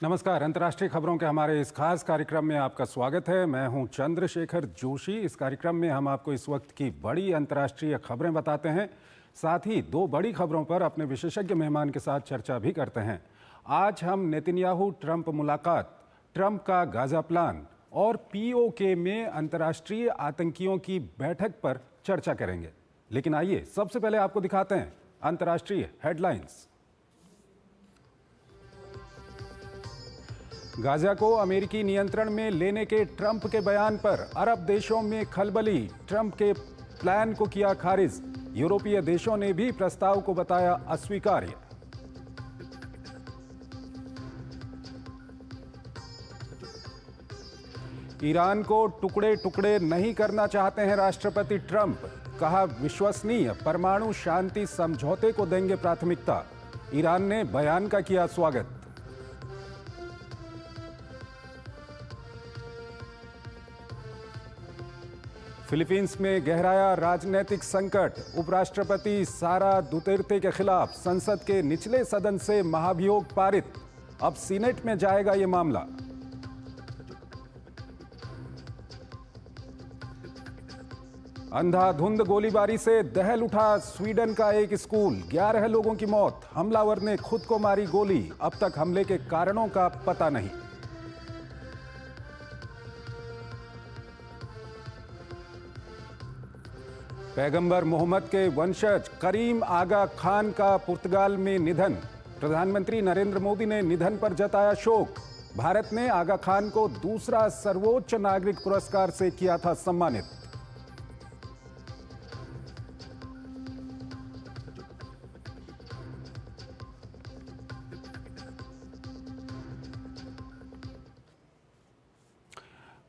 नमस्कार। अंतर्राष्ट्रीय खबरों के हमारे इस खास कार्यक्रम में आपका स्वागत है। मैं हूं चंद्रशेखर जोशी। इस कार्यक्रम में हम आपको इस वक्त की बड़ी अंतर्राष्ट्रीय खबरें बताते हैं, साथ ही दो बड़ी खबरों पर अपने विशेषज्ञ मेहमान के साथ चर्चा भी करते हैं। आज हम नेतन्याहू ट्रंप मुलाकात, ट्रंप का गाजा प्लान और पीओके में अंतर्राष्ट्रीय आतंकियों की बैठक पर चर्चा करेंगे। लेकिन आइए सबसे पहले आपको दिखाते हैं अंतर्राष्ट्रीय हेडलाइंस। गाजा को अमेरिकी नियंत्रण में लेने के ट्रंप के बयान पर अरब देशों में खलबली। ट्रंप के प्लान को किया खारिज। यूरोपीय देशों ने भी प्रस्ताव को बताया अस्वीकार्य। ईरान को टुकड़े टुकड़े नहीं करना चाहते हैं राष्ट्रपति ट्रंप। कहा विश्वसनीय परमाणु शांति समझौते को देंगे प्राथमिकता। ईरान ने बयान का किया स्वागत। फिलीपींस में गहराया राजनीतिक संकट। उपराष्ट्रपति सारा दुतेर्ते के खिलाफ संसद के निचले सदन से महाभियोग पारित। अब सीनेट में जाएगा यह मामला। अंधाधुंध गोलीबारी से दहल उठा स्वीडन का एक स्कूल। 11 लोगों की मौत। हमलावर ने खुद को मारी गोली। अब तक हमले के कारणों का पता नहीं। पैगंबर मोहम्मद के वंशज करीम आगा खान का पुर्तगाल में निधन। प्रधानमंत्री नरेंद्र मोदी ने निधन पर जताया शोक। भारत ने आगा खान को दूसरा सर्वोच्च नागरिक पुरस्कार से किया था सम्मानित।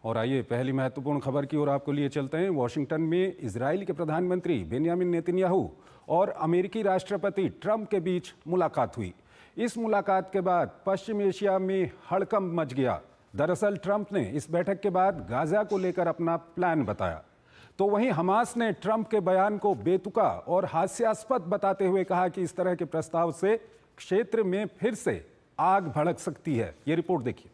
और आइए पहली महत्वपूर्ण खबर की ओर आपको लिए चलते हैं। वॉशिंगटन में इजराइल के प्रधानमंत्री बेंयामिन नेतन्याहू और अमेरिकी राष्ट्रपति ट्रंप के बीच मुलाकात हुई। इस मुलाकात के बाद पश्चिम एशिया में हड़कंप मच गया। दरअसल ट्रंप ने इस बैठक के बाद गाजा को लेकर अपना प्लान बताया, तो वहीं हमास ने ट्रंप के बयान को बेतुका और हास्यास्पद बताते हुए कहा कि इस तरह के प्रस्ताव से क्षेत्र में फिर से आग भड़क सकती है। ये रिपोर्ट देखिए।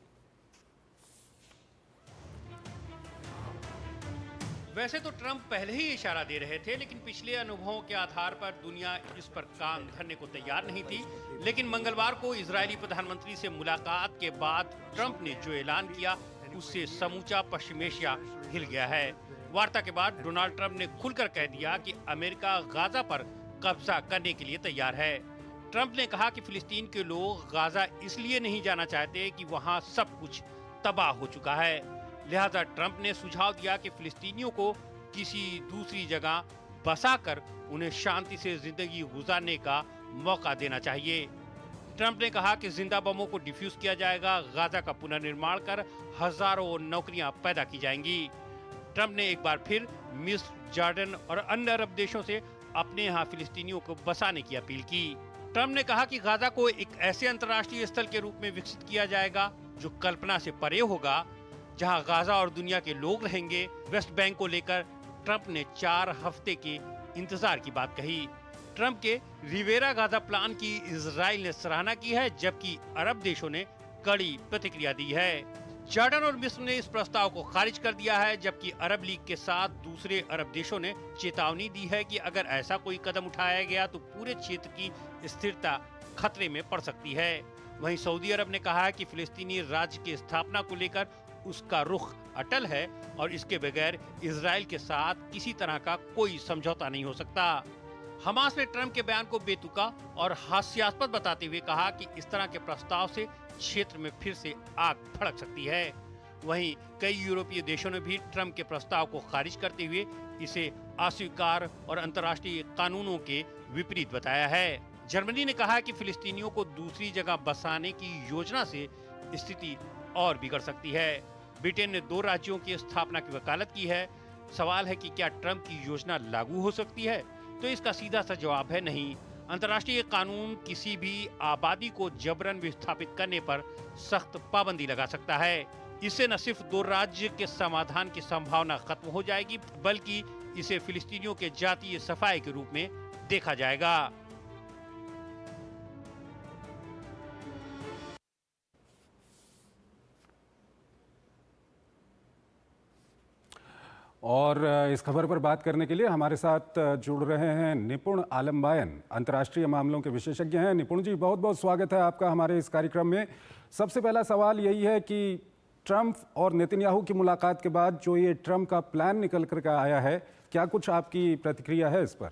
वैसे तो ट्रंप पहले ही इशारा दे रहे थे, लेकिन पिछले अनुभवों के आधार पर दुनिया इस पर कान धरने को तैयार नहीं थी। लेकिन मंगलवार को इजरायली प्रधानमंत्री से मुलाकात के बाद ट्रंप ने जो ऐलान किया, उससे समूचा पश्चिम एशिया हिल गया है। वार्ता के बाद डोनाल्ड ट्रंप ने खुलकर कह दिया कि अमेरिका गाजा पर कब्जा करने के लिए तैयार है। ट्रंप ने कहा कि फिलिस्तीन के लोग गाजा इसलिए नहीं जाना चाहते कि वहाँ सब कुछ तबाह हो चुका है। लिहाजा ट्रंप ने सुझाव दिया कि फिलिस्तीनियों को किसी दूसरी जगह बसाकर उन्हें शांति से जिंदगी गुजारने का मौका देना चाहिए। ट्रंप ने कहा कि जिंदा बमों को डिफ्यूज किया जाएगा, गाजा का पुनर्निर्माण कर हजारों नौकरियां पैदा की जाएंगी। ट्रंप ने एक बार फिर मिस्र, जॉर्डन और अन्य अरब देशों से अपने यहाँ फिलिस्तीनियों को बसाने की अपील की। ट्रंप ने कहा कि गाजा को एक ऐसे अंतर्राष्ट्रीय स्थल के रूप में विकसित किया जाएगा जो कल्पना से परे होगा, जहां गाजा और दुनिया के लोग रहेंगे। वेस्ट बैंक को लेकर ट्रंप ने 4 हफ्ते के इंतजार की बात कही। ट्रंप के रिवेरा गाजा प्लान की इजराइल ने सराहना की है, जबकि अरब देशों ने कड़ी प्रतिक्रिया दी है। जॉर्डन और मिस्र ने इस प्रस्ताव को खारिज कर दिया है, जबकि अरब लीग के साथ दूसरे अरब देशों ने चेतावनी दी है कि अगर ऐसा कोई कदम उठाया गया तो पूरे क्षेत्र की स्थिरता खतरे में पड़ सकती है। वहीं सऊदी अरब ने कहा है कि फिलिस्तीनी राज्य की स्थापना को लेकर उसका रुख अटल है और इसके बगैर इजराइल के साथ किसी तरह का कोई समझौता नहीं हो सकता। हमास ने ट्रंप के बयान को बेतुका और हास्यास्पद बताते हुए कहा कि इस तरह के प्रस्ताव से क्षेत्र में फिर से आग भड़क सकती है। वहीं कई यूरोपीय देशों ने भी ट्रंप के प्रस्ताव को खारिज करते हुए इसे अस्वीकार और अंतर्राष्ट्रीय कानूनों के विपरीत बताया है। जर्मनी ने कहा कि फिलिस्तीनियों को दूसरी जगह बसाने की योजना से स्थिति और बिगड़ सकती है। ब्रिटेन ने 2 राज्यों की स्थापना की वकालत की है। सवाल है कि क्या ट्रंप की योजना लागू हो सकती है? तो इसका सीधा सा जवाब है नहीं। अंतर्राष्ट्रीय कानून किसी भी आबादी को जबरन विस्थापित करने पर सख्त पाबंदी लगा सकता है। इससे न सिर्फ 2 राज्य के समाधान की संभावना खत्म हो जाएगी, बल्कि इसे फिलिस्तीनियों के जातीय सफाई के रूप में देखा जाएगा। और इस खबर पर बात करने के लिए हमारे साथ जुड़ रहे हैं निपुण आलमबायन, अंतर्राष्ट्रीय मामलों के विशेषज्ञ हैं। निपुण जी, बहुत बहुत स्वागत है आपका हमारे इस कार्यक्रम में। सबसे पहला सवाल यही है कि ट्रंप और नेतन्याहू की मुलाकात के बाद जो ये ट्रंप का प्लान निकल कर के आया है, क्या कुछ आपकी प्रतिक्रिया है इस पर?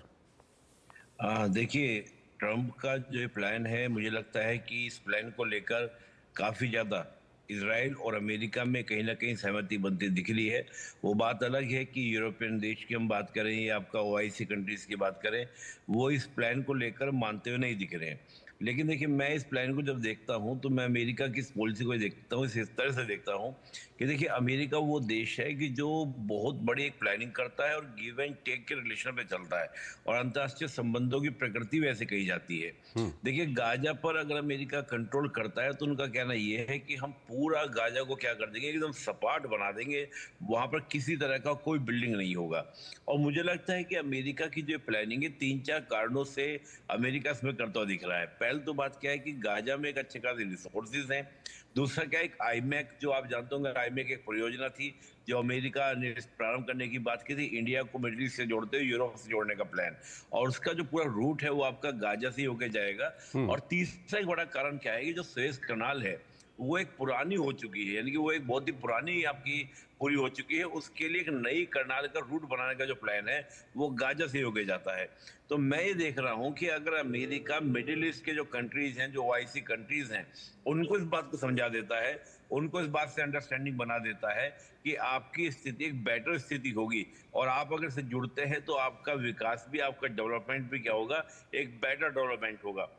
देखिए, ट्रंप का जो प्लान है, मुझे लगता है कि इस प्लान को लेकर काफ़ी ज़्यादा इजराइल और अमेरिका में कहीं ना कहीं सहमति बनती दिख रही है। वो बात अलग है कि यूरोपियन देश की हम बात करें या आपका ओआईसी कंट्रीज़ की बात करें, वो इस प्लान को लेकर मानते हुए नहीं दिख रहे हैं। लेकिन देखिए, मैं इस प्लान को जब देखता हूं तो मैं अमेरिका की इस पॉलिसी को देखता हूँ, इस तरह से देखता हूं कि देखिए, अमेरिका वो देश है कि जो बहुत बड़ी एक प्लानिंग करता है और गिव एंड टेक के रिलेशन पे चलता है, और अंतर्राष्ट्रीय संबंधों की प्रकृति वैसे कही जाती है। देखिए, गाजा पर अगर अमेरिका कंट्रोल करता है तो उनका कहना यह है कि हम पूरा गाजा को क्या कर देंगे, एकदम सपाट बना देंगे, वहां पर किसी तरह का कोई बिल्डिंग नहीं होगा। और मुझे लगता है कि अमेरिका की जो प्लानिंग है, 3-4 कारणों से अमेरिका इसमें करता हुआ दिख रहा है। पहले तो बात क्या है कि गाजा में एक अच्छे खासे रिसोर्सेज हैं। दूसरा क्या, एक आईमैक, जो आप जानते होंगे, आईमैक एक परियोजना थी जो अमेरिका ने प्रारंभ करने की बात की थी, इंडिया को मिडिल ईस्ट से जोड़ते हुए यूरोप से जोड़ने का प्लान, और उसका जो पूरा रूट है वो आपका गाजा से ही होके जाएगा। और तीसरा एक बड़ा कारण क्या है कि जो सुएज कनाल है वो एक पुरानी हो चुकी है, यानी कि वो एक बहुत ही पुरानी आपकी पूरी हो चुकी है। उसके लिए एक नई करनाल का रूट बनाने का जो प्लान है वो गाजा से होके जाता है। तो मैं ये देख रहा हूँ कि अगर अमेरिका मिडिल ईस्ट के जो कंट्रीज हैं, जो ओआईसी कंट्रीज हैं, उनको इस बात को समझा देता है, उनको इस बात से अंडरस्टैंडिंग बना देता है कि आपकी स्थिति एक बेटर स्थिति होगी, और आप अगर इससे जुड़ते हैं तो आपका विकास भी, आपका डेवलपमेंट भी क्या होगा, एक बेटर डेवलपमेंट होगा।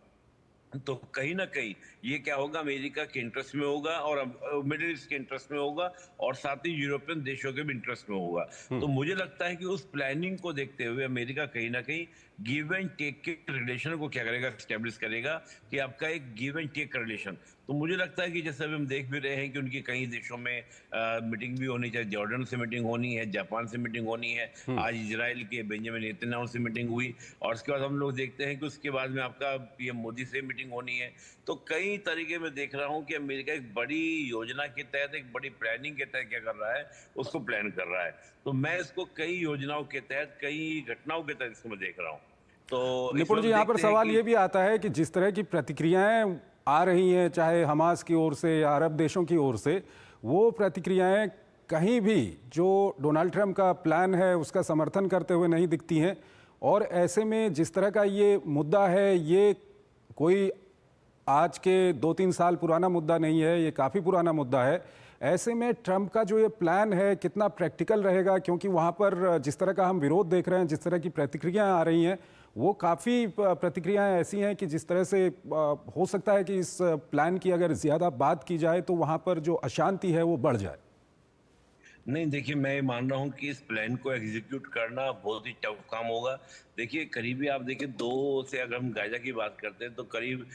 तो कहीं ना कहीं ये क्या होगा, अमेरिका के इंटरेस्ट में होगा और मिडिल ईस्ट के इंटरेस्ट में होगा, और साथ ही यूरोपियन देशों के भी इंटरेस्ट में होगा। तो मुझे लगता है कि उस प्लानिंग को देखते हुए अमेरिका कहीं ना कहीं गिव एंड टेक के रिलेशन को क्या करेगा, स्टेब्लिश करेगा कि आपका एक गिव एंड टेक का रिलेशन। तो मुझे लगता है कि जैसे अभी हम देख भी रहे हैं कि उनकी कई देशों में मीटिंग भी होनी चाहिए, जॉर्डन से मीटिंग होनी है, जापान से मीटिंग होनी है, आज इजराइल के बेंजामिन नेतन्याहू से मीटिंग हुई, और उसके बाद हम लोग देखते हैं कि उसके बाद में आपका पीएम मोदी से मीटिंग होनी है। तो कई तरीके में देख रहा हूं कि अमेरिका एक बड़ी योजना के तहत, एक बड़ी प्लानिंग के तहत क्या कर रहा है, उसको प्लान कर रहा है। तो मैं इसको कई योजनाओं के तहत, कई घटनाओं के तहत इसको मैं देख रहा हूँ। तो निपुण जी, यहाँ पर सवाल ये भी आता है कि जिस तरह की प्रतिक्रियाएं आ रही हैं, चाहे हमास की ओर से या अरब देशों की ओर से, वो प्रतिक्रियाएं कहीं भी जो डोनाल्ड ट्रंप का प्लान है उसका समर्थन करते हुए नहीं दिखती हैं। और ऐसे में जिस तरह का ये मुद्दा है, ये कोई आज के 2-3 साल पुराना मुद्दा नहीं है, ये काफ़ी पुराना मुद्दा है। ऐसे में ट्रंप का जो ये प्लान है कितना प्रैक्टिकल रहेगा, क्योंकि वहाँ पर जिस तरह का हम विरोध देख रहे हैं, जिस तरह की प्रतिक्रियाएं आ रही हैं, वो काफ़ी प्रतिक्रियाएं ऐसी हैं कि जिस तरह से हो सकता है कि इस प्लान की अगर ज़्यादा बात की जाए तो वहाँ पर जो अशांति है वो बढ़ जाए। नहीं, देखिए, मैं ये मान रहा हूँ कि इस प्लान को एग्जीक्यूट करना बहुत ही टफ काम होगा। देखिए, करीबी आप देखिए, 2 से अगर हम गाजा की बात करते हैं तो करीब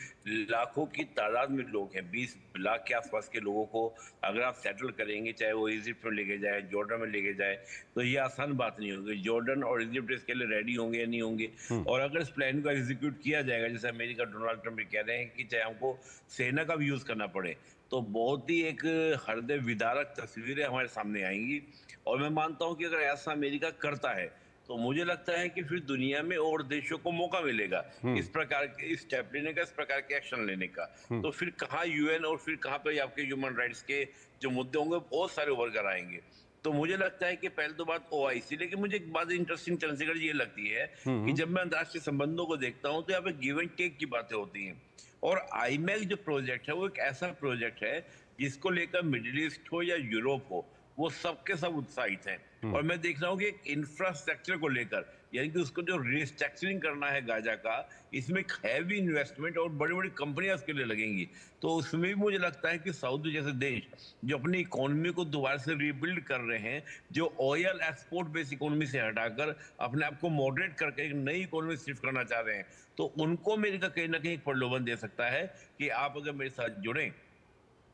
लाखों की तादाद में लोग हैं, 20 लाख के आसपास के लोगों को अगर आप सेटल करेंगे, चाहे वो इजिप्ट में लेके जाए, जॉर्डन में लेके जाए, तो ये आसान बात नहीं होगी। जॉर्डन और इजिप्ट इसके लिए रेडी होंगे या नहीं होंगे। और अगर इस प्लान को एग्जीक्यूट किया जाएगा, जैसे अमेरिका डोनाल्ड ट्रंप कह रहे हैं कि चाहे हमको सेना का भी यूज करना पड़े, तो बहुत ही एक हृदय विदारक तस्वीरें हमारे सामने आएंगी। और मैं मानता हूं कि अगर ऐसा अमेरिका करता है तो मुझे लगता है कि फिर दुनिया में और देशों को मौका मिलेगा इस प्रकार के इस स्टेप लेने का, इस प्रकार के एक्शन लेने का। तो फिर कहाँ यूएन और फिर कहाँ पे आपके ह्यूमन राइट्स के जो मुद्दे होंगे बहुत सारे उभर कर आएंगे। तो मुझे लगता है कि पहले तो बात ओआईसी, लेकिन मुझे एक बात इंटरेस्टिंग चंद्रशेखर जी ये लगती है कि जब मैं अंतर्राष्ट्रीय संबंधों को देखता हूँ तो यहाँ पे गिव एंड टेक की बातें होती हैं। और आईमैक जो प्रोजेक्ट है वो एक ऐसा प्रोजेक्ट है जिसको लेकर मिडिल ईस्ट हो या यूरोप हो, वो सबके सब उत्साहित हैं। और मैं देख रहा हूँ कि एक इंफ्रास्ट्रक्चर को लेकर, यानी कि उसको जो रिस्ट्रक्चरिंग करना है गाजा का, इसमें एक हैवी इन्वेस्टमेंट और बड़ी बड़ी कंपनियां उसके लिए लगेंगी। तो उसमें भी मुझे लगता है कि सऊदी जैसे देश जो अपनी इकोनॉमी को दोबारा से रिबिल्ड कर रहे हैं, जो ऑयल एक्सपोर्ट बेस्ड इकोनॉमी से हटाकर अपने आप को मॉडरेट करके एक नई इकोनॉमी शिफ्ट करना चाह रहे हैं, तो उनको अमेरिका कहीं ना कहीं एक प्रलोभन दे सकता है कि आप अगर मेरे साथ जुड़ें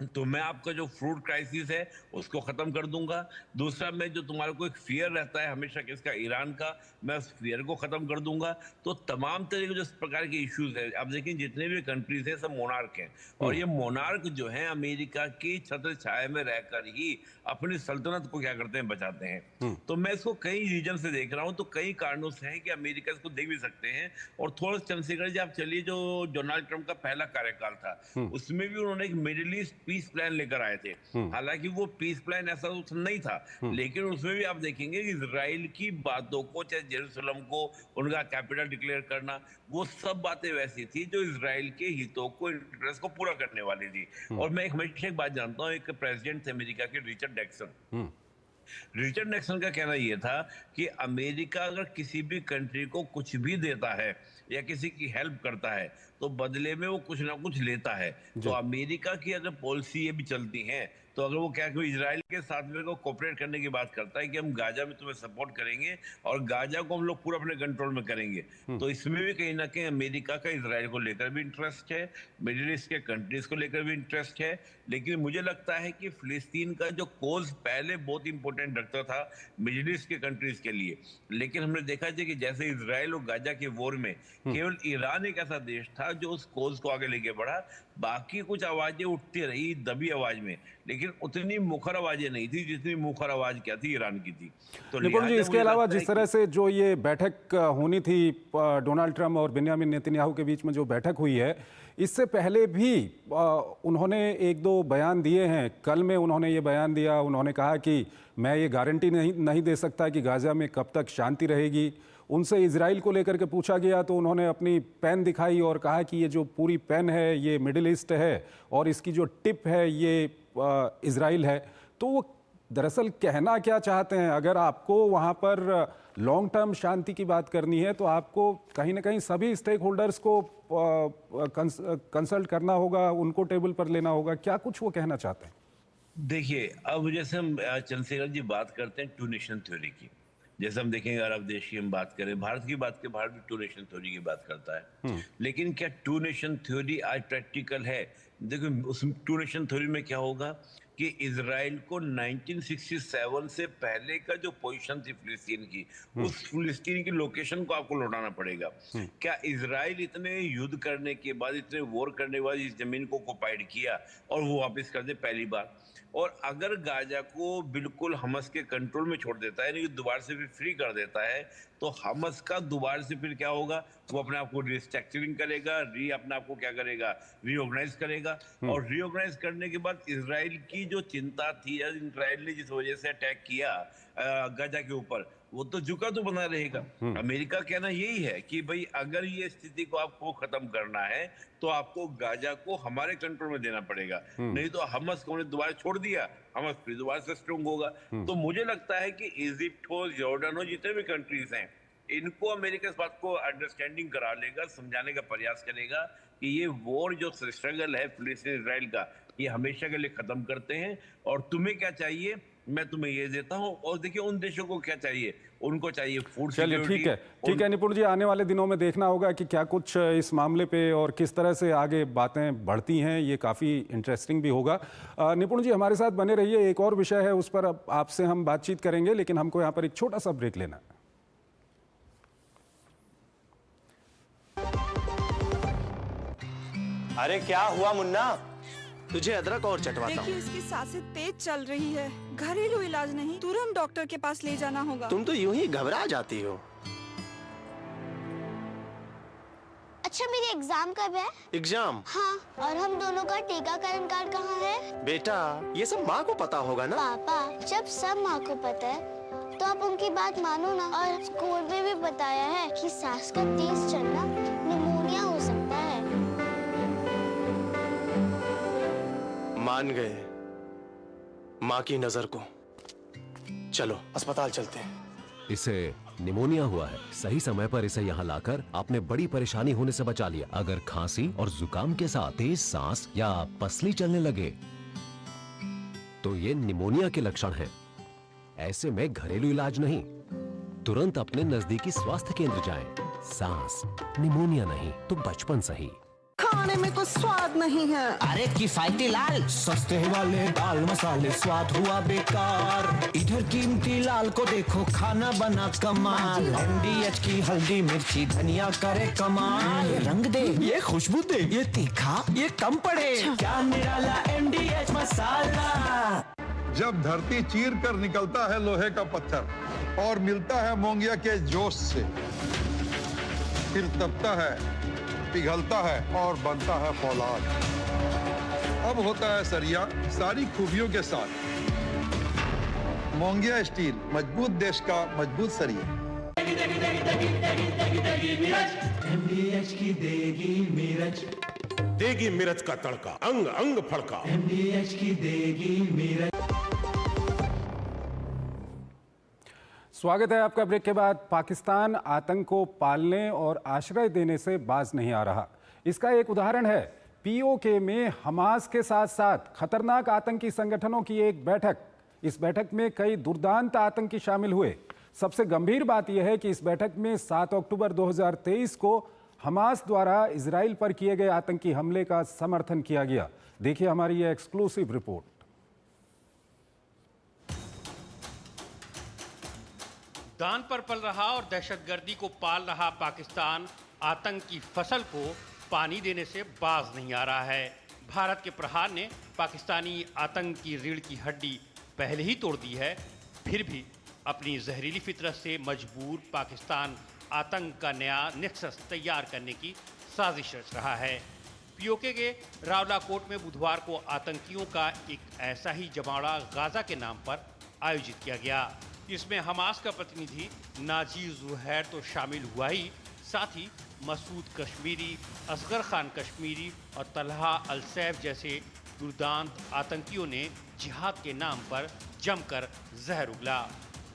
तो मैं आपका जो फ्रूट क्राइसिस है उसको खत्म कर दूंगा। दूसरा, मैं जो तुम्हारे को एक फियर रहता है हमेशा किसका, ईरान का, मैं उस फियर को खत्म कर दूंगा। तो तमाम तरह के जो इस प्रकार के इश्यूज है, आप देखिए जितने भी कंट्रीज है सब मोनार्क हैं, और ये मोनार्क जो है अमेरिका की छत्र छाया में रहकर ही अपनी सल्तनत को क्या करते हैं, बचाते हैं। तो मैं इसको कई रीजन से देख रहा हूँ, तो कई कारणों से है कि अमेरिका इसको देख भी सकते हैं। और थोड़ा चंद्रशेखर जी आप चलिए, जो डोनाल्ड ट्रंप का पहला कार्यकाल था उसमें भी उन्होंने एक मिडिल ईस्ट पीस प्लान लेकर आए थे। हालांकि वो पीस प्लान ऐसा नहीं था, लेकिन उसमें भी आप देखेंगे कि इजराइल की बातों को, चाहे जेरूसलम को उनका कैपिटल डिक्लेयर करना, वो सब बातें वैसी थी जो इजराइल के हितों को, इंटरेस्ट को पूरा करने वाली थी। और मैं हमेशा एक बात जानता हूँ, एक प्रेसिडेंट थे अमेरिका के, रिचर्ड निक्सन का कहना यह था कि अमेरिका अगर किसी भी कंट्री को कुछ भी देता है या किसी की हेल्प करता है तो बदले में वो कुछ ना कुछ लेता है। तो अमेरिका की अगर पॉलिसी ये भी चलती है, तो अगर वो क्या कोई इजराइल के साथ में को कोऑपरेट करने की बात करता है कि हम गाजा में तुम्हें सपोर्ट करेंगे और गाजा को हम लोग पूरा अपने कंट्रोल में करेंगे, तो इसमें भी कहीं ना कहीं अमेरिका का इजराइल को लेकर भी इंटरेस्ट है, मिडिल ईस्ट के कंट्रीज को लेकर भी इंटरेस्ट है। लेकिन मुझे लगता है कि फिलिस्तीन का जो कोज पहले बहुत इंपॉर्टेंट रखता था मिडिल ईस्ट के कंट्रीज के लिए, लेकिन हमने देखा है कि जैसे इजराइल और गाजा के वॉर में केवल ईरान एक ऐसा देश था जो उस कोज को आगे लेके बढ़ा। बाकी कुछ आवाजें उठती रही दबी आवाज में, लेकिन उतनी मुखर आवाजें नहीं थी जितनी मुखर आवाज क्या थी, ईरान की थी। तो निपुण जी, इसके अलावा जिस तरह से जो ये बैठक होनी थी डोनाल्ड ट्रंप और बेंयामिन नेतन्याहू के बीच में जो बैठक हुई है, इससे पहले भी उन्होंने एक दो बयान दिए हैं। कल में उन्होंने ये बयान दिया, उन्होंने कहा कि मैं ये गारंटी नहीं दे सकता कि गाजा में कब तक शांति रहेगी। उनसे इजराइल को लेकर के पूछा गया तो उन्होंने अपनी पेन दिखाई और कहा कि ये जो पूरी पेन है ये मिडिल ईस्ट है और इसकी जो टिप है ये इजराइल है। तो वो दरअसल कहना क्या चाहते हैं? अगर आपको वहाँ पर लॉन्ग टर्म शांति की बात करनी है तो आपको कहीं ना कहीं सभी स्टेक होल्डर्स को कंसल्ट करना होगा, उनको टेबल पर लेना होगा। क्या कुछ वो कहना चाहते हैं? देखिए, अब जैसे हम चंद्रशेखर जी बात करते हैं टू नेशन थ्योरी की, जैसे हम देखेंगे अरब देश की हम बात करें, भारत की बात करें, भारत भी टू नेशन थ्योरी की बात करता है। लेकिन क्या टू नेशन थ्योरी आज प्रैक्टिकल है? देखो, उस टू नेशन थ्योरी में क्या होगा कि इजराइल को 1967 से पहले का जो पोजीशन थी फिलिस्तीन की, उस फिलिस्तीन की लोकेशन को आपको लौटाना पड़ेगा। क्या इजराइल इतने युद्ध करने के बाद, इतने वॉर करने के बाद इस जमीन को ऑक्युपाइड किया और वो वापस कर दे? पहली बार। और अगर गाजा को बिल्कुल हमास के कंट्रोल में छोड़ देता है, दोबारा से फिर फ्री कर देता है, तो हमास का दोबारा से फिर क्या होगा, वो अपने आप को रिस्ट्रक्चरिंग करेगा, अपने आप को क्या करेगा, रीऑर्गेनाइज करेगा। और रीऑर्गेनाइज करने के बाद इजराइल की जो चिंता थी, इजराइल ने जिस वजह से अटैक किया गाजा के ऊपर, वो तो झुका तो बना रहेगा। अमेरिका कहना यही है कि भाई अगर ये स्थिति को आपको खत्म करना है तो आपको गाजा को हमारे कंट्रोल में देना पड़ेगा, नहीं तो हमास को दोबारा छोड़ दिया, हमास फिर दोबारा से स्ट्रांग होगा। तो मुझे लगता है कि इजिप्ट हो, जॉर्डन हो, जितने भी कंट्रीज हैं, इनको अमेरिका इस बात को अंडरस्टैंडिंग करा लेगा, समझाने का प्रयास करेगा कि ये वॉर जो स्ट्रगल है फिलिस्तीन इजराइल का, ये हमेशा के लिए खत्म करते हैं और तुम्हें क्या चाहिए मैं तुम्हें ये देता हूं। और देखिए उन देशों को क्या चाहिए, उनको चाहिए फूड सिक्योरिटी। ठीक है निपुण जी, आने वाले दिनों में देखना होगा कि क्या कुछ इस मामले पे और किस तरह से आगे बातें बढ़ती हैं, ये काफ़ी इंटरेस्टिंग भी होगा। निपुण जी हमारे साथ बने रहिए, एक और विषय है उस पर अब आपसे हम बातचीत करेंगे, लेकिन हमको यहाँ पर एक छोटा सा ब्रेक लेना है। अरे क्या हुआ मुन्ना, तुझे अदरक और चटवाता हूँ। देखिए इसकी सांसें तेज चल रही है, घरेलू इलाज नहीं, तुरंत डॉक्टर के पास ले जाना होगा। तुम तो यूं ही घबरा जाती हो। अच्छा मेरी एग्जाम कब है? एग्जाम? हाँ, और हम दोनों का टीकाकरण कार्ड कहाँ है? बेटा ये सब माँ को पता होगा ना। पापा, जब सब माँ को पता है तो आप उनकी बात मानो ना। और स्कूल में भी बताया है कि सांस का तेज चलना निमोनिया हो सकता है। मान गए माँ की नजर को। चलो अस्पताल चलते हैं। इसे निमोनिया हुआ है। सही समय पर इसे यहाँ लाकर आपने बड़ी परेशानी होने से बचा लिया। अगर खांसी और जुकाम के साथ तेज सांस या पसली चलने लगे तो ये निमोनिया के लक्षण हैं। ऐसे में घरेलू इलाज नहीं, तुरंत अपने नजदीकी स्वास्थ्य केंद्र जाएं। सांस निमोनिया नहीं तो बचपन सही। खाने में तो स्वाद नहीं है। अरे किफायती लाल, सस्ते वाले दाल मसाले स्वाद हुआ बेकार। इधर कीमती लाल को देखो, खाना बना कमाल। MDH की हल्दी मिर्ची धनिया करे कमाल। रंग दे, ये खुशबू दे, ये तीखा, ये कम पड़े। क्या निराला MDH मसाला। जब धरती चीर कर निकलता है लोहे का पत्थर और मिलता है मोंगिया के जोश से, फिर तपता है, पिघलता है और बनता है फौलाद। अब होता है सरिया सारी खूबियों के साथ। मोंगिया स्टील, मजबूत देश का मजबूत सरिया। MDH की देगी मिर्च, देगी मिर्च का तड़का, अंग अंग फड़का। MDH की देगी मिर्च। स्वागत है आपका ब्रेक के बाद। पाकिस्तान आतंक को पालने और आश्रय देने से बाज नहीं आ रहा। इसका एक उदाहरण है POK में हमास के साथ साथ खतरनाक आतंकी संगठनों की एक बैठक। इस बैठक में कई दुर्दांत आतंकी शामिल हुए। सबसे गंभीर बात यह है कि इस बैठक में 7 अक्टूबर 2023 को हमास द्वारा इजराइल पर किए गए आतंकी हमले का समर्थन किया गया। देखिए हमारी यह एक्सक्लूसिव रिपोर्ट। दान पर पल रहा और दहशतगर्दी को पाल रहा पाकिस्तान आतंक की फसल को पानी देने से बाज नहीं आ रहा है। भारत के प्रहार ने पाकिस्तानी आतंक की रीढ़ की हड्डी पहले ही तोड़ दी है, फिर भी अपनी जहरीली फितरत से मजबूर पाकिस्तान आतंक का नया नेक्सस तैयार करने की साजिश रच रहा है। POK के रावलाकोट में बुधवार को आतंकियों का एक ऐसा ही जमावड़ा गाजा के नाम पर आयोजित किया गया। इसमें हमास का प्रतिनिधि नाजी जुहैर तो शामिल हुआ ही, साथ ही मसूद कश्मीरी, असगर खान कश्मीरी और तलहा अल सैफ जैसे दुर्दांत आतंकियों ने जिहाद के नाम पर जमकर जहर उगला।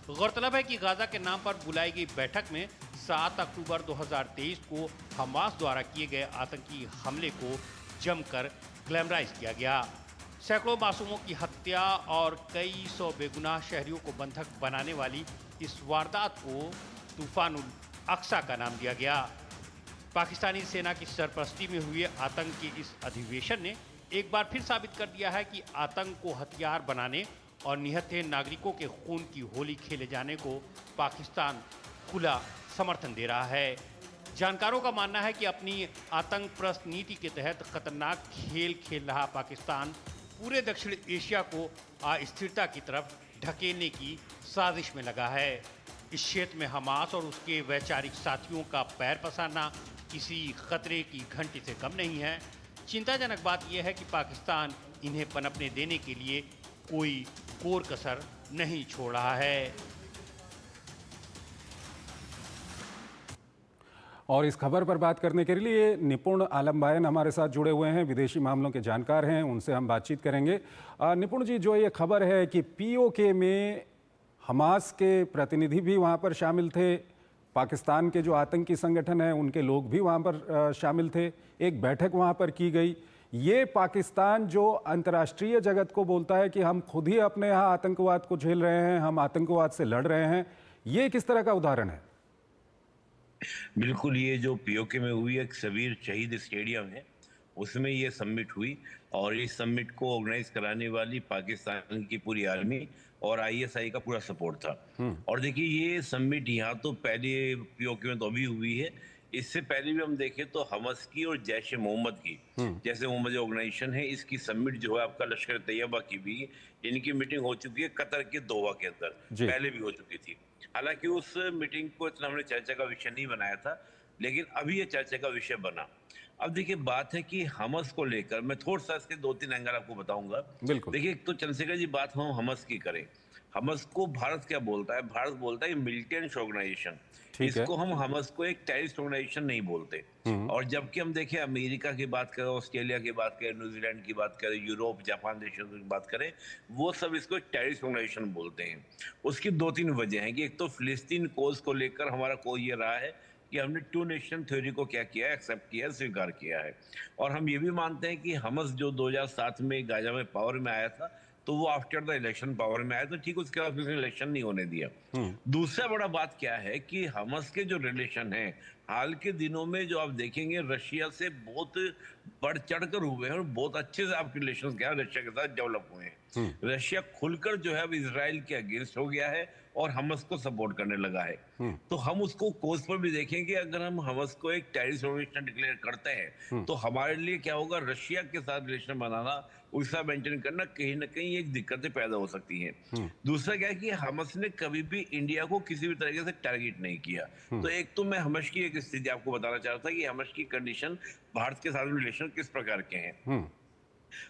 गौरतलब है कि गाजा के नाम पर बुलाई गई बैठक में 7 अक्टूबर 2023 को हमास द्वारा किए गए आतंकी हमले को जमकर ग्लैमराइज किया गया। सैकड़ों मासूमों की हत्या और कई सौ बेगुनाह शहरियों को बंधक बनाने वाली इस वारदात को तूफानुल अक्सा का नाम दिया गया। पाकिस्तानी सेना की सरपरस्ती में हुए आतंक के इस अधिवेशन ने एक बार फिर साबित कर दिया है कि आतंक को हथियार बनाने और निहत्थे नागरिकों के खून की होली खेले जाने को पाकिस्तान खुला समर्थन दे रहा है। जानकारों का मानना है कि अपनी आतंकप्रस्त नीति के तहत खतरनाक खेल खेल रहा पाकिस्तान पूरे दक्षिण एशिया को अस्थिरता की तरफ ढकेलने की साजिश में लगा है। इस क्षेत्र में हमास और उसके वैचारिक साथियों का पैर पसारना किसी खतरे की घंटी से कम नहीं है। चिंताजनक बात यह है कि पाकिस्तान इन्हें पनपने देने के लिए कोई कोर कसर नहीं छोड़ रहा है। और इस खबर पर बात करने के लिए निपुण आलम बायन हमारे साथ जुड़े हुए हैं, विदेशी मामलों के जानकार हैं, उनसे हम बातचीत करेंगे। निपुण जी, जो ये खबर है कि POK में हमास के प्रतिनिधि भी वहाँ पर शामिल थे, पाकिस्तान के जो आतंकी संगठन हैं उनके लोग भी वहाँ पर शामिल थे, एक बैठक वहाँ पर की गई। ये पाकिस्तान जो अंतर्राष्ट्रीय जगत को बोलता है कि हम खुद ही अपने यहाँ आतंकवाद को झेल रहे हैं, हम आतंकवाद से लड़ रहे हैं, ये किस तरह का उदाहरण है? बिल्कुल, ये जो POK में हुई एक शबीर शहीद स्टेडियम है, उसमें ये समिट हुई और इस समिट को ऑर्गेनाइज कराने वाली पाकिस्तान की पूरी आर्मी और ISI का पूरा सपोर्ट था। और देखिए, ये समिट यहाँ तो पहले POK में तो अभी हुई है, इससे पहले भी हम देखें तो हमास की और जैश ए मोहम्मद की, जैसे मोहम्मद ऑर्गेनाइजेशन है, इसकी समिट जो है आपका लश्कर तैयबा की भी इनकी मीटिंग हो चुकी है कतर के दोहा के अंदर, पहले भी हो चुकी थी। हालांकि उस मीटिंग को इतना हमने चर्चा का विषय नहीं बनाया था, लेकिन अभी ये चर्चा का विषय बना। अब देखिए, बात है कि हमास को लेकर मैं थोड़ा सा इसके 2-3 एंगल आपको बताऊंगा। देखिए, एक तो चंद्रशेखर जी बात हम हमास की करें, हमास को भारत क्या बोलता है? भारत बोलता है मिलिटेंट ऑर्गेनाइजेशन, इसको हम हमास को एक टेररिस्ट ऑर्गेनाइजेशन नहीं बोलते। और जबकि हम देखें अमेरिका की बात करें, ऑस्ट्रेलिया की बात करें, न्यूजीलैंड की बात करें, यूरोप, जापान देशों की बात करें, वो सब इसको एक टेररिस्ट ऑर्गेनाइजेशन बोलते हैं। उसकी 2-3 वजह हैं कि एक तो फिलिस्तीन कोज को लेकर हमारा कोई ये रहा है कि हमने 2 नेशन थ्योरी को क्या किया है, एक्सेप्ट किया है, स्वीकार किया है। और हम ये भी मानते हैं कि हमास जो 2007 में गाजा में पावर में आया था, तो वो आफ्टर द इलेक्शन पावर में आया, तो ठीक उसके बाद उसने इलेक्शन नहीं होने दिया। दूसरा बड़ा बात क्या है कि हमास के जो रिलेशन है हाल के दिनों में जो आप देखेंगे रशिया से बहुत बढ़ चढ़कर हुए हैं और बहुत अच्छे से आपके रिलेशन क्या रशिया के साथ डेवलप हुए हैं। रशिया खुलकर जो है अब इसराइल के अगेंस्ट हो गया है और हमस को सपोर्ट करने लगा है। तो हम उसको कोर्स पर भी देखेंगे, अगर हम हमस को एक टेररिस्ट ऑर्गेनाइजेशन डिक्लेयर करते हैं तो हमारे लिए क्या होगा, रशिया के साथ रिलेशन बनाना, उसका मेंटेन करना कहीं ना कहीं एक दिक्कतें पैदा हो सकती हैं। दूसरा क्या है कि हमस ने कभी भी इंडिया को किसी भी तरीके से टारगेट नहीं किया। तो एक तो मैं हमस की एक स्थिति आपको बताना चाह रहा था कि हमस की कंडीशन भारत के साथ रिलेशन किस प्रकार के हैं।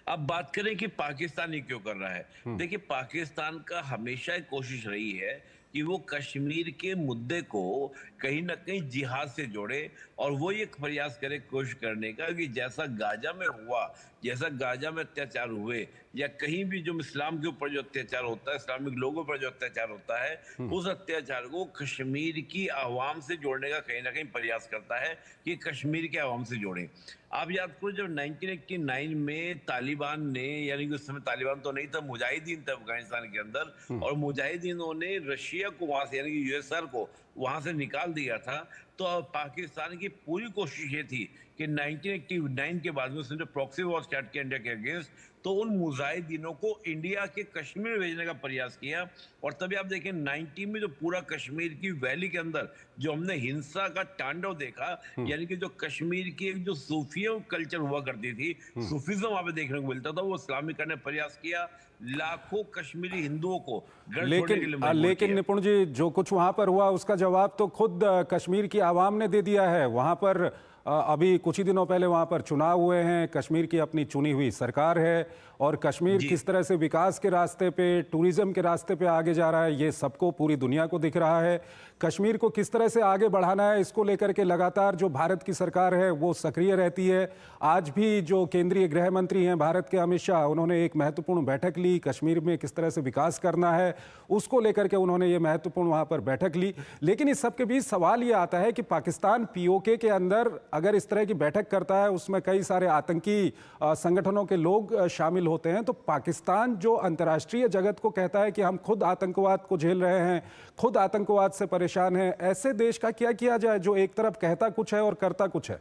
अब बात करें कि पाकिस्तान ये क्यों कर रहा है। देखिए, पाकिस्तान का हमेशा एक कोशिश रही है कि वो कश्मीर के मुद्दे को कहीं ना कहीं जिहाद से जोड़े और वो ये प्रयास करे कोशिश करने का कि जैसा गाजा में हुआ, जैसा गाजा में अत्याचार हुए या कहीं भी जो इस्लाम के ऊपर जो अत्याचार होता है, इस्लामिक लोगों पर जो अत्याचार होता है, उस अत्याचार को कश्मीर की आवाम से जोड़ने का कहीं ना कहीं प्रयास करता है कि कश्मीर के आवाम से जोड़े। आप याद करो जब 1989 में तालिबान ने, यानी कि उस समय तालिबान तो नहीं था, मुजाहिदीन थे अफगानिस्तान के अंदर, और मुजाहिदीनों ने रशिया को वहां से, यानी कि यूएसआर को वहां से निकाल दिया था। तो अब पाकिस्तान की पूरी कोशिश ये थी कि 1989 के बाद में उसने जो प्रॉक्सी वॉर स्टार्ट किया इंडिया के अगेंस्ट, तो उन मुजाहिदीनों को इंडिया के कश्मीर भेजने का प्रयास किया। और तभी आप देखें 90 में जो पूरा कश्मीर की वैली के अंदर जो हमने हिंसा का तांडव देखा, यानी कि जो कश्मीर की एक जो सूफियों कल्चर हुआ करती थी, सूफिज्म वहां पे देखने को मिलता था, वो इस्लामिक करने प्रयास किया। लाखों कश्मीरी हिंदुओं को घर छोड़ने के लिए मजबूर लेकिन किया। निपुण जी, जो कुछ वहां पर हुआ उसका जवाब तो खुद कश्मीर की आवाम ने दे दिया है। वहां पर अभी कुछ ही दिनों पहले वहां पर चुनाव हुए हैं, कश्मीर की अपनी चुनी हुई सरकार है और कश्मीर किस तरह से विकास के रास्ते पे, टूरिज्म के रास्ते पे आगे जा रहा है, ये सबको, पूरी दुनिया को दिख रहा है। कश्मीर को किस तरह से आगे बढ़ाना है, इसको लेकर के लगातार जो भारत की सरकार है वो सक्रिय रहती है। आज भी जो केंद्रीय गृह मंत्री हैं भारत के, अमित शाह, उन्होंने एक महत्वपूर्ण बैठक ली, कश्मीर में किस तरह से विकास करना है उसको लेकर के उन्होंने ये महत्वपूर्ण वहाँ पर बैठक ली। लेकिन इस सबके बीच सवाल ये आता है कि पाकिस्तान पीओके के अंदर अगर इस तरह की बैठक करता है, उसमें कई सारे आतंकी संगठनों के लोग शामिल होते हैं, तो पाकिस्तान जो अंतर्राष्ट्रीय जगत को कहता है कि हम खुद आतंकवाद को झेल रहे हैं, खुद आतंकवाद से परेशान हैं, ऐसे देश का क्या किया जाए जो एक तरफ कहता कुछ है और करता कुछ है।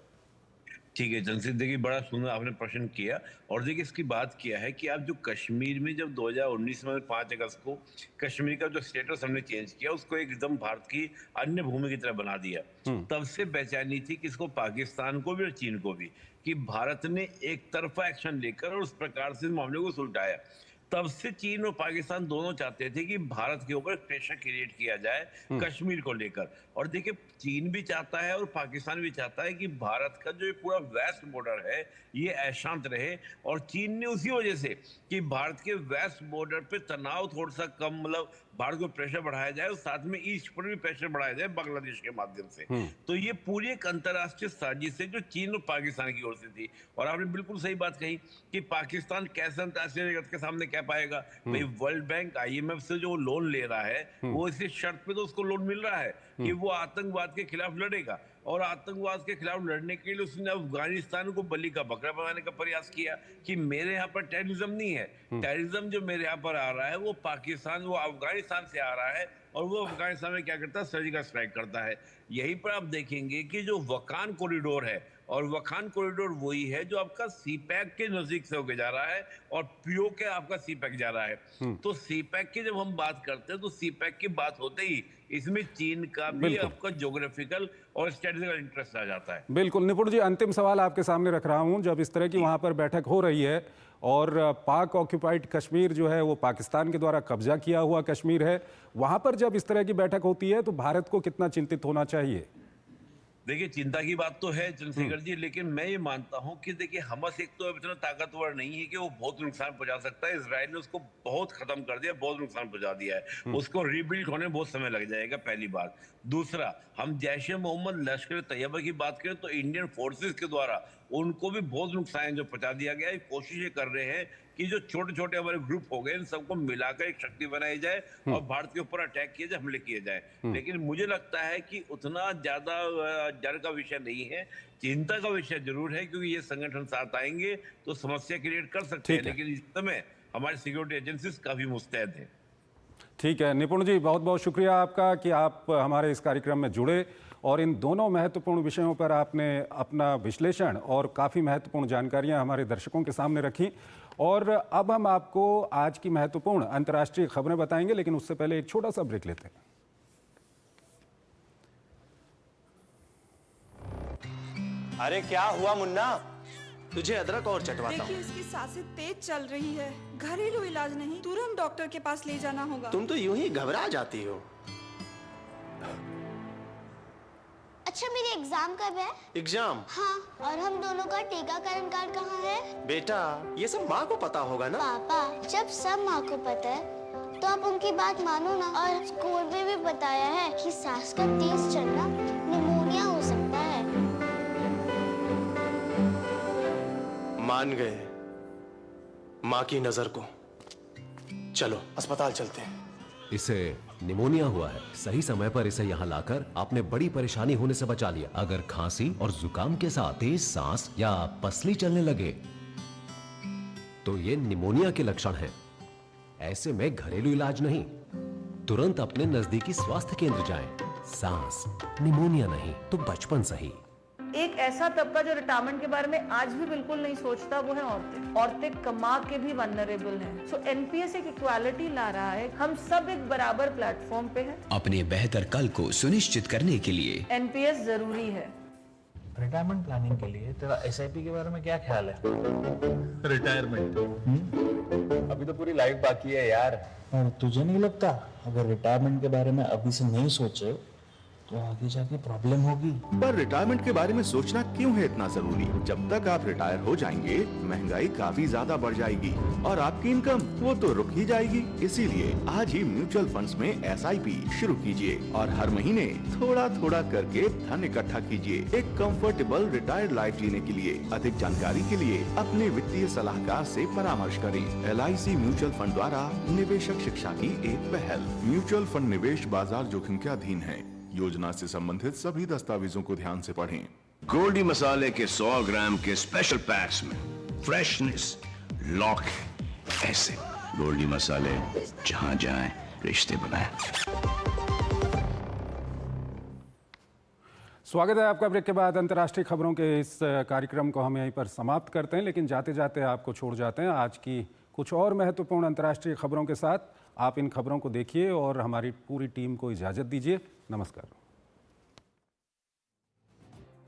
ठीक है जनसित, देखिए बड़ा सुंदर आपने प्रश्न किया। और देखिए इसकी बात किया है कि आप जो कश्मीर में जब 2019 में 5 अगस्त को कश्मीर का जो स्टेटस हमने चेंज किया, उसको एकदम भारत की अन्य भूमि की तरह बना दिया, तब से बेचैनी थी किसको, पाकिस्तान को भी और चीन को भी, कि भारत ने एक तरफा एक्शन लेकर और उस प्रकार से मामले को सुलझाया। तब से चीन और पाकिस्तान दोनों चाहते थे कि भारत के ऊपर प्रेशर क्रिएट किया जाए कश्मीर को लेकर। और देखिए चीन भी चाहता है और पाकिस्तान भी चाहता है कि भारत का जो पूरा वेस्ट बॉर्डर है ये अशांत रहे। और चीन ने उसी वजह से कि भारत के वेस्ट बॉर्डर पे तनाव थोड़ा सा कम, मतलब भारत को प्रेशर बढ़ाया जाए और साथ में ईस्ट पर भी प्रेशर बढ़ाया जाए बांग्लादेश के माध्यम से। तो ये पूरी एक अंतर्राष्ट्रीय साजिश है जो चीन और पाकिस्तान की ओर से थी। और आपने बिल्कुल सही बात कही कि पाकिस्तान कैसे अंतर्राष्ट्रीय जगत के सामने क्या पाएगा। भाई वर्ल्ड बैंक, IMF से जो लोन ले रहा है वो इसी शर्त पे तो उसको लोन मिल रहा है कि वो आतंकवाद के खिलाफ लड़ेगा। और आतंकवाद के खिलाफ लड़ने के लिए उसने अफगानिस्तान को बलि का बकरा बनाने का प्रयास किया कि मेरे यहाँ पर टेररिज्म नहीं है, टेररिज्म जो मेरे यहाँ पर आ रहा है वो पाकिस्तान, वो अफगानिस्तान से आ रहा है और वो अफगानिस्तान में क्या करता है, सर्जिकल स्ट्राइक करता है। यहीं पर आप देखेंगे कि जो वकान कॉरिडोर है, और वकान कॉरिडोर वही है जो आपका सीपैक के नजदीक से होके जा रहा है और पीओके आपका सीपैक जा रहा है। तो सीपैक की जब हम बात करते हैं तो सीपैक की बात होते ही इसमें चीन का भी आपका ज्योग्राफिकल और स्ट्रेटेजिकल इंटरेस्ट आ जाता है। बिल्कुल निपुण जी, अंतिम सवाल आपके सामने रख रहा हूं। जब इस तरह की वहां पर बैठक हो रही है और पाक ऑक्यूपाइड कश्मीर जो है वो पाकिस्तान के द्वारा कब्जा किया हुआ कश्मीर है, वहां पर जब इस तरह की बैठक होती है तो भारत को कितना चिंतित होना चाहिए? देखिए चिंता की बात तो है चंद्रशेखर जी, लेकिन मैं ये मानता हूं कि देखिए हमस एक तो इतना ताकतवर नहीं है कि वो बहुत नुकसान पहुंचा सकता है। इजराइल ने उसको बहुत खत्म कर दिया, बहुत नुकसान पहुंचा दिया है, उसको रीबिल्ड होने में बहुत समय लग जाएगा, पहली बात। दूसरा, हम जैश ए मोहम्मद, लश्कर तैयबा की बात करें तो इंडियन फोर्सेस के द्वारा उनको भी बहुत नुकसान जो पहुंचा दिया गया है। कोशिश ये कर रहे हैं कि जो छोटे छोटे हमारे ग्रुप हो गए इन सबको मिलाकर एक शक्ति बनाई जाए और भारत के ऊपर अटैक किया जाए, हमले किए जाए। लेकिन मुझे लगता है कि उतना ज्यादा डर का विषय नहीं है, चिंता का विषय जरूर है, क्योंकि ये संगठन साथ आएंगे तो समस्या क्रिएट कर सकते हैं। लेकिन इस समय हमारी सिक्योरिटी एजेंसीज काफी मुस्तैद हैं। ठीक है निपुण जी, बहुत बहुत शुक्रिया आपका कि आप हमारे इस कार्यक्रम में जुड़े और इन दोनों महत्वपूर्ण विषयों पर आपने अपना विश्लेषण और काफ़ी महत्वपूर्ण जानकारियां हमारे दर्शकों के सामने रखी। और अब हम आपको आज की महत्वपूर्ण अंतर्राष्ट्रीय खबरें बताएंगे, लेकिन उससे पहले एक छोटा सा ब्रेक लेते हैं। अरे क्या हुआ मुन्ना, तुझे अदरक और चटवाता देखिए हूँ। इसकी सांसें तेज चल रही है, घरेलू इलाज नहीं, तुरंत डॉक्टर के पास ले जाना होगा। तुम तो यूं ही घबरा जाती हो। अच्छा मेरे एग्जाम कब है? एग्जाम? हाँ, और हम दोनों का टीकाकरण कार्ड कहाँ है? बेटा ये सब माँ को पता होगा ना। पापा, जब सब माँ को पता है तो आप उनकी बात मानो ना। और स्कूल में भी बताया है कि सांस का तेज चलना निमोनिया हो सकता है। मान गए माँ की नजर को। चलो अस्पताल चलते हैं। इसे निमोनिया हुआ है। सही समय पर इसे यहाँ लाकर आपने बड़ी परेशानी होने से बचा लिया। अगर खांसी और जुकाम के साथ तेज सांस या पसली चलने लगे तो ये निमोनिया के लक्षण हैं। ऐसे में घरेलू इलाज नहीं, तुरंत अपने नजदीकी स्वास्थ्य केंद्र जाएं। सांस निमोनिया नहीं तो बचपन सही। एक ऐसा तबका जो रिटायरमेंट के बारे में आज भी बिल्कुल नहीं सोचता, वो है औरतें। औरतें कमा के भी वल्नरेबल हैं। सो एनपीएस एक इक्वालिटी ला रहा है। हम सब एक बराबर प्लेटफॉर्म पे हैं। अपने बेहतर कल को सुनिश्चित करने के लिए एनपीएस जरूरी है। रिटायरमेंट प्लानिंग के लिए तेरा एसआईपी के बारे में क्या ख्याल है? रिटायरमेंट अभी तो पूरी लाइफ बाकी है यार। और तुझे नहीं लगता अगर रिटायरमेंट के बारे में अभी से नहीं सोचे तो आगे जाके प्रॉब्लम होगी? पर रिटायरमेंट के बारे में सोचना क्यों है इतना जरूरी? जब तक आप रिटायर हो जाएंगे महंगाई काफी ज्यादा बढ़ जाएगी और आपकी इनकम वो तो रुक ही जाएगी। इसीलिए आज ही म्यूचुअल फंड्स में एसआईपी शुरू कीजिए और हर महीने थोड़ा थोड़ा करके धन इकट्ठा कीजिए एक कंफर्टेबल रिटायर्ड लाइफ जीने के लिए। अधिक जानकारी के लिए अपने वित्तीय सलाहकार से परामर्श करें। LIC म्यूचुअल फंड द्वारा निवेशक शिक्षा की एक पहल। म्यूचुअल फंड निवेश बाजार जोखिम के अधीन है। योजना से संबंधित सभी दस्तावेजों को ध्यान से पढ़ें। गोल्डी मसाले के 100 ग्राम के स्पेशल पैक्स में फ्रेशनेस लॉक है। ऐसे गोल्डी मसाले जहां जाएं रिश्ते बनाएं। स्वागत है आपका। ब्रेक के बाद अंतर्राष्ट्रीय खबरों के इस कार्यक्रम को हम यहीं पर समाप्त करते हैं, लेकिन जाते जाते आपको छोड़ जाते हैं आज की कुछ और महत्वपूर्ण अंतर्राष्ट्रीय खबरों के साथ। आप इन खबरों को देखिए और हमारी पूरी टीम को इजाजत दीजिए। नमस्कार।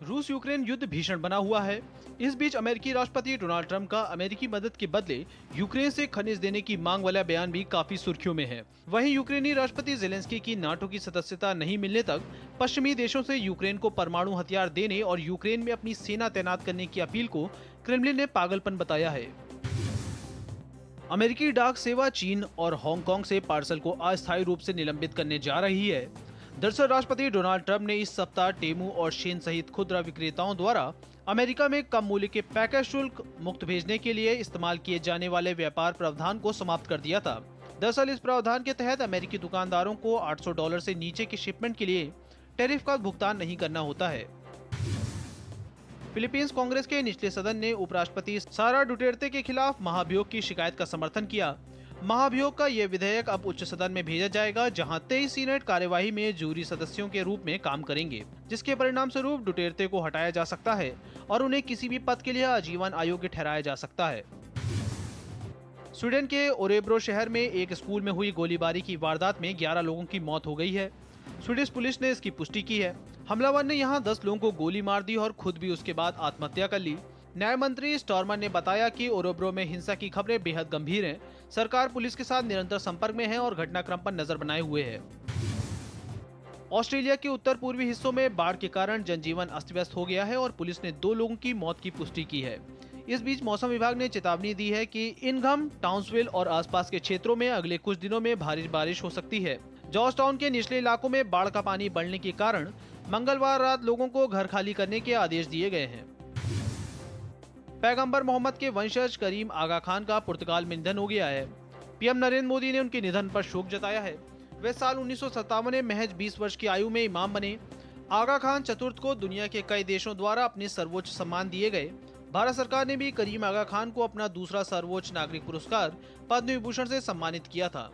रूस यूक्रेन युद्ध भीषण बना हुआ है। इस बीच अमेरिकी राष्ट्रपति डोनाल्ड ट्रंप का अमेरिकी मदद के बदले यूक्रेन से खनिज देने की मांग वाला बयान भी काफी सुर्खियों में है। वहीं यूक्रेनी राष्ट्रपति ज़ेलेंस्की की नाटो की सदस्यता नहीं मिलने तक पश्चिमी देशों से यूक्रेन को परमाणु हथियार देने और यूक्रेन में अपनी सेना तैनात करने की अपील को क्रेमलिन ने पागलपन बताया है। अमेरिकी डाक सेवा चीन और हांगकांग से पार्सल को अस्थायी रूप से निलंबित करने जा रही है। दरअसल राष्ट्रपति डोनाल्ड ट्रंप ने इस सप्ताह टेमू और शेन सहित खुदरा विक्रेताओं द्वारा अमेरिका में कम मूल्य के पैकेज शुल्क मुक्त भेजने के लिए इस्तेमाल किए जाने वाले व्यापार प्रावधान को समाप्त कर दिया था। दरअसल इस प्रावधान के तहत अमेरिकी दुकानदारों को $800 से नीचे की शिपमेंट के लिए टैरिफ का भुगतान नहीं करना होता है। फिलीपींस कांग्रेस के निचले सदन ने उपराष्ट्रपति सारा डुटेर्ते के खिलाफ महाभियोग की शिकायत का समर्थन किया। महाभियोग का यह विधेयक अब उच्च सदन में भेजा जाएगा, जहां 23 सीनेट कार्यवाही में जूरी सदस्यों के रूप में काम करेंगे, जिसके परिणाम स्वरूप डुटेर्ते को हटाया जा सकता है और उन्हें किसी भी पद के लिए आजीवन अयोग्य ठहराया जा सकता है। स्वीडन के ओरेब्रो शहर में एक स्कूल में हुई गोलीबारी की वारदात में 11 लोगों की मौत हो गई है। स्वीडिश पुलिस ने इसकी पुष्टि की है। हमलावर ने यहां 10 लोगों को गोली मार दी और खुद भी उसके बाद आत्महत्या कर ली। न्याय मंत्री स्टॉर्मर ने बताया कि ओरेब्रो में हिंसा की खबरें बेहद गंभीर हैं। सरकार पुलिस के साथ निरंतर संपर्क में है और घटनाक्रम पर नजर बनाए हुए है। ऑस्ट्रेलिया के उत्तर पूर्वी हिस्सों में बाढ़ के कारण जनजीवन अस्त व्यस्त हो गया है और पुलिस ने 2 लोगों की मौत की पुष्टि की है। इस बीच मौसम विभाग ने चेतावनी दी है कि इनघम, टाउन्सविल और आसपास के क्षेत्रों में अगले कुछ दिनों में भारी बारिश हो सकती है। जॉर्ज टाउन के निचले इलाकों में बाढ़ का पानी बढ़ने के कारण मंगलवार रात लोगों को घर खाली करने के आदेश दिए गए हैं। पैगंबर मोहम्मद के वंशज करीम आगा खान का पुर्तगाल में निधन हो गया है। पीएम नरेंद्र मोदी ने उनके निधन पर शोक जताया है। वे साल 1957 में महज 20 वर्ष की आयु में इमाम बने। आगा खान चतुर्थ को दुनिया के कई देशों द्वारा अपने सर्वोच्च सम्मान दिए गए। भारत सरकार ने भी करीम आगा खान को अपना दूसरा सर्वोच्च नागरिक पुरस्कार पद्म विभूषण से सम्मानित किया था।